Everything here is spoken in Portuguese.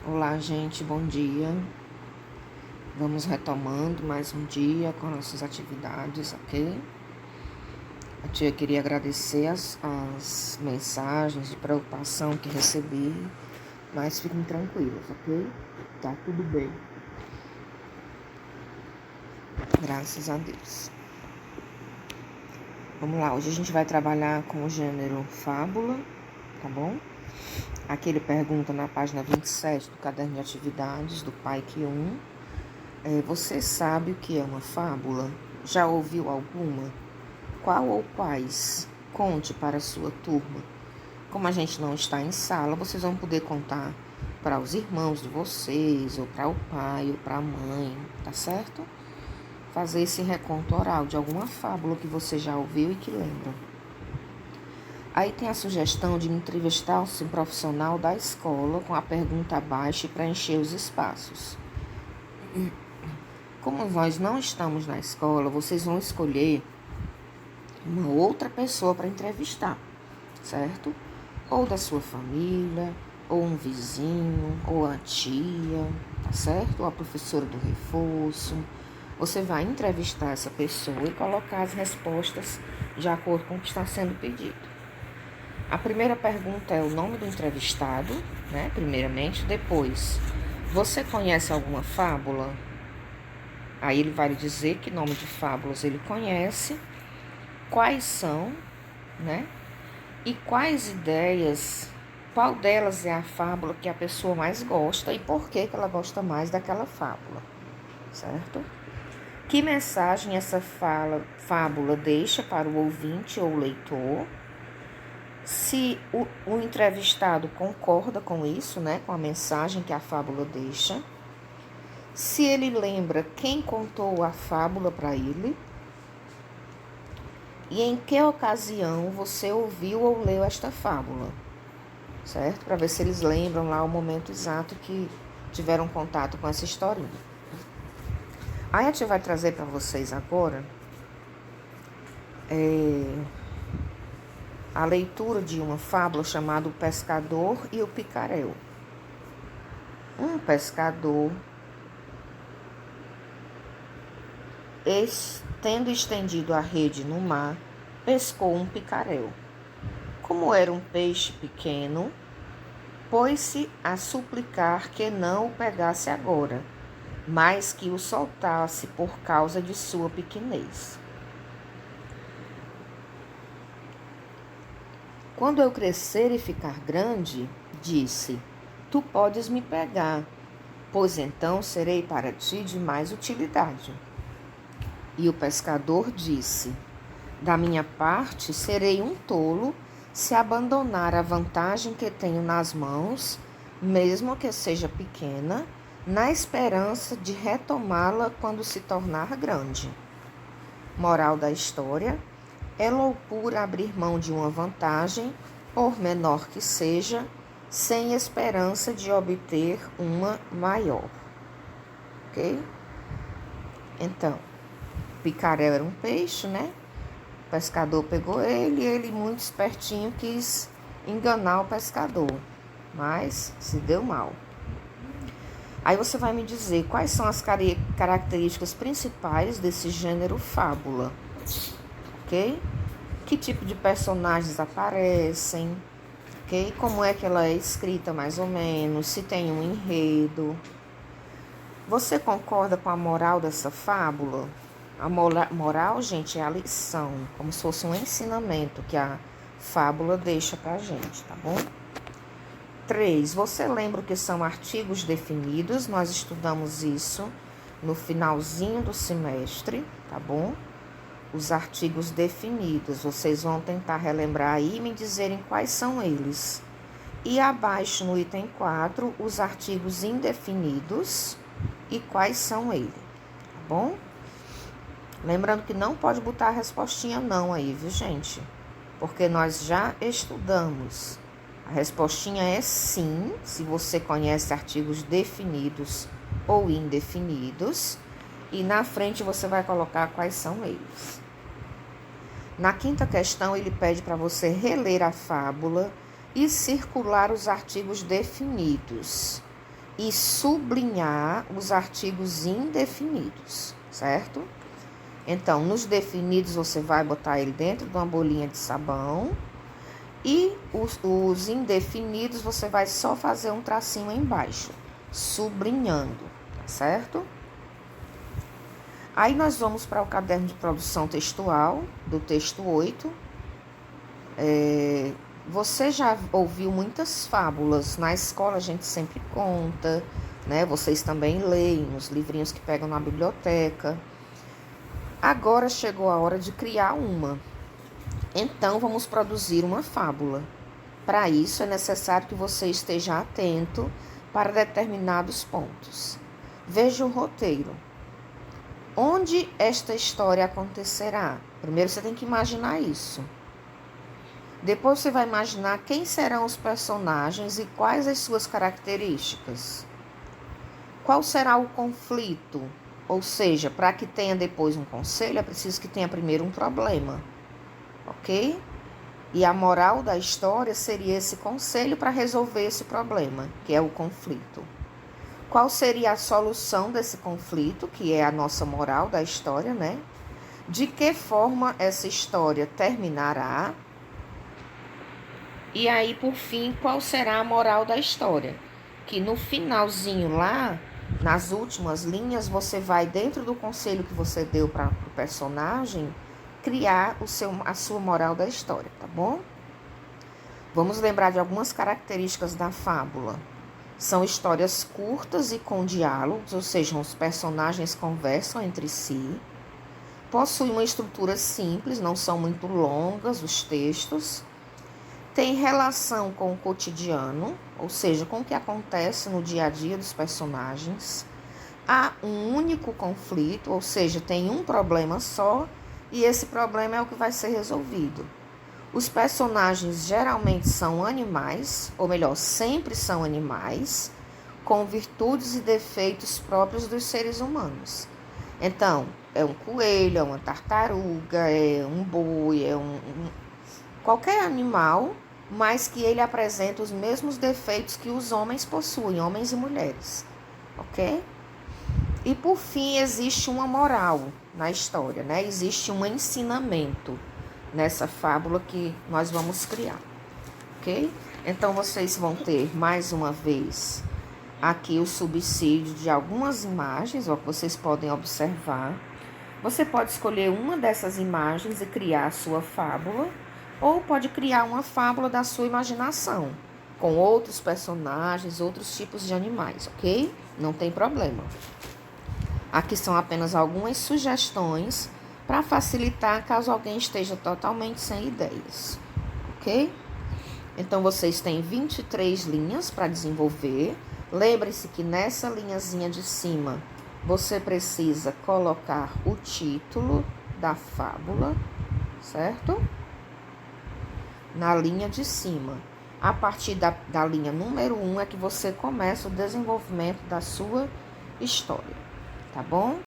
Olá, gente, bom dia. Vamos retomando mais um dia com nossas atividades, ok? A tia queria agradecer as mensagens de preocupação que recebi, mas fiquem tranquilos, ok? Tá tudo bem. Graças a Deus. Vamos lá, hoje a gente vai trabalhar com o gênero fábula, tá bom? Aqui ele pergunta na página 27 do caderno de atividades do PAIC 1. Você sabe o que é uma fábula? Já ouviu alguma? Qual ou quais? Conte para a sua turma. Como a gente não está em sala, vocês vão poder contar para os irmãos de vocês, ou para o pai, ou para a mãe, tá certo? Fazer esse reconto oral de alguma fábula que você já ouviu e que lembra. Aí tem a sugestão de entrevistar um profissional da escola com a pergunta abaixo e preencher os espaços. Como nós não estamos na escola, vocês vão escolher uma outra pessoa para entrevistar, certo? Ou da sua família, ou um vizinho, ou a tia, tá certo? Ou a professora do reforço. Você vai entrevistar essa pessoa e colocar as respostas de acordo com o que está sendo pedido. A primeira pergunta é o nome do entrevistado, né? Primeiramente. Depois, você conhece alguma fábula? Aí ele vai lhe dizer que nome de fábulas ele conhece, quais são, né? E quais ideias, qual delas é a fábula que a pessoa mais gosta e por que ela gosta mais daquela fábula, certo? Que mensagem essa fábula deixa para o ouvinte ou leitor? Se o entrevistado concorda com isso, né? Com a mensagem que a fábula deixa. Se ele lembra quem contou a fábula para ele. E em que ocasião você ouviu ou leu esta fábula, certo? Para ver se eles lembram lá o momento exato que tiveram contato com essa historinha. Aí a tia vai trazer para vocês agora a leitura de uma fábula chamada O Pescador e o Picaréu. Um pescador, tendo estendido a rede no mar, pescou um picaréu. Como era um peixe pequeno, pôs-se a suplicar que não o pegasse agora, mas que o soltasse por causa de sua pequenez. Quando eu crescer e ficar grande, disse, tu podes me pegar, pois então serei para ti de mais utilidade. E o pescador disse, da minha parte serei um tolo se abandonar a vantagem que tenho nas mãos, mesmo que seja pequena, na esperança de retomá-la quando se tornar grande. Moral da história: é loucura abrir mão de uma vantagem, por menor que seja, sem esperança de obter uma maior. Ok? Então, picaréu era um peixe, né? O pescador pegou ele e ele, muito espertinho, quis enganar o pescador, mas se deu mal. Aí você vai me dizer quais são as características principais desse gênero fábula, ok? Que tipo de personagens aparecem, ok? Como é que ela é escrita mais ou menos, se tem um enredo. Você concorda com a moral dessa fábula? A moral, gente, é a lição, como se fosse um ensinamento que a fábula deixa pra gente, tá bom? 3. Você lembra o que são artigos definidos? Nós estudamos isso no finalzinho do semestre, tá bom? Os artigos definidos, vocês vão tentar relembrar aí e me dizerem quais são eles. E abaixo, no item 4, os artigos indefinidos e quais são eles, tá bom? Lembrando que não pode botar a respostinha não aí, viu, gente? Porque nós já estudamos. A respostinha é sim, se você conhece artigos definidos ou indefinidos. E na frente você vai colocar quais são eles. Na quinta questão, ele pede para você reler a fábula e circular os artigos definidos. e sublinhar os artigos indefinidos, certo? Então, nos definidos, você vai botar ele dentro de uma bolinha de sabão. E os indefinidos, você vai só fazer um tracinho embaixo, sublinhando, tá certo? Aí, nós vamos para o caderno de produção textual, do texto 8. Você já ouviu muitas fábulas, na escola a gente sempre conta, né? Vocês também leem nos livrinhos que pegam na biblioteca. Agora chegou a hora de criar uma. Então, vamos produzir uma fábula. Para isso, é necessário que você esteja atento para determinados pontos. Veja o roteiro. Onde esta história acontecerá? Primeiro, você tem que imaginar isso. Depois, você vai imaginar quem serão os personagens e quais as suas características. Qual será o conflito? Ou seja, para que tenha depois um conselho, é preciso que tenha primeiro um problema. Ok? E a moral da história seria esse conselho para resolver esse problema, que é o conflito. Qual seria a solução desse conflito, que é a nossa moral da história, né? De que forma essa história terminará? E aí, por fim, qual será a moral da história? Que no finalzinho lá, nas últimas linhas, você vai, dentro do conselho que você deu para o personagem, criar a sua moral da história, tá bom? Vamos lembrar de algumas características da fábula. São histórias curtas e com diálogos, ou seja, os personagens conversam entre si. Possui uma estrutura simples, não são muito longas os textos. Tem relação com o cotidiano, ou seja, com o que acontece no dia a dia dos personagens. Há um único conflito, ou seja, tem um problema só, e esse problema é o que vai ser resolvido. Os personagens geralmente são animais, ou melhor, sempre são animais, com virtudes e defeitos próprios dos seres humanos. Então, é um coelho, é uma tartaruga, é um boi, qualquer animal, mas que ele apresenta os mesmos defeitos que os homens possuem, homens e mulheres, ok? E por fim, existe uma moral na história, né? Existe um ensinamento nessa fábula que nós vamos criar, ok? Então, vocês vão ter, mais uma vez, aqui o subsídio de algumas imagens, ó, que vocês podem observar. Você pode escolher uma dessas imagens e criar a sua fábula, ou pode criar uma fábula da sua imaginação, com outros personagens, outros tipos de animais, ok? Não tem problema. Aqui são apenas algumas sugestões para facilitar caso alguém esteja totalmente sem ideias, ok? Então, vocês têm 23 linhas para desenvolver. Lembre-se que nessa linhazinha de cima, você precisa colocar o título da fábula, certo? Na linha de cima. A partir da linha número 1 é que você começa o desenvolvimento da sua história, tá bom?